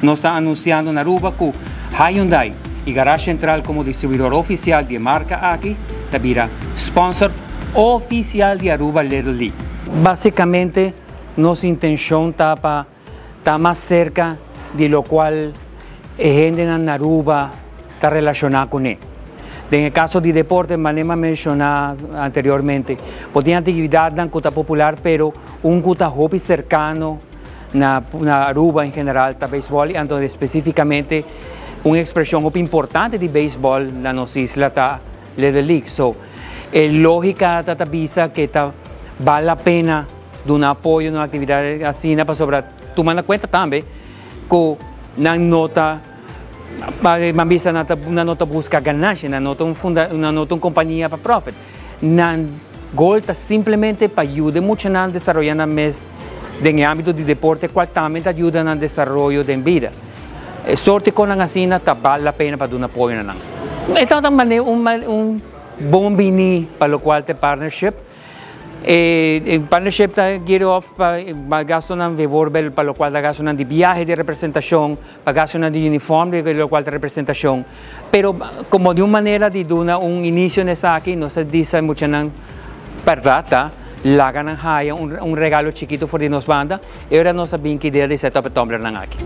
nos está anunciando en Aruba que Hyundai y Garage Central como distribuidor oficial de marca aquí, también sponsor oficial de Aruba Little League. Básicamente, nuestra intención está más cerca de lo cual gente en Aruba está relacionada con él. En el caso de deporte, Manema mencionó anteriormente, podía actividad que está popular, pero un hobby cercano na Aruba en general, está béisbol, y entonces específicamente una expresión importante de béisbol en nuestra isla está Little League. So, lógica está visa que vale la pena de un apoyo, de una actividad así, para sobre tomar en cuenta también que una nota una nota busca ganancia, una nota compañía para profit. Nan golta simplemente para ayudar mucho en desarrollar en el ámbito de deporte, cual también ayuda en el desarrollo de vida. Sorte con la asina, vale la pena para dar un apoyo. Esta es un buen vini para lo cual te partnership. En partnership quiero gasto de Borbel, para lo cual gasto de viaje de representación, para gasto de uniforme, de lo cual de representación. Pero como de una manera de un inicio en esa aquí, no se dice mucho verdad, la ganan un regalo chiquito por nos banda, y ahora no saben qué idea de setup Tumblr aquí.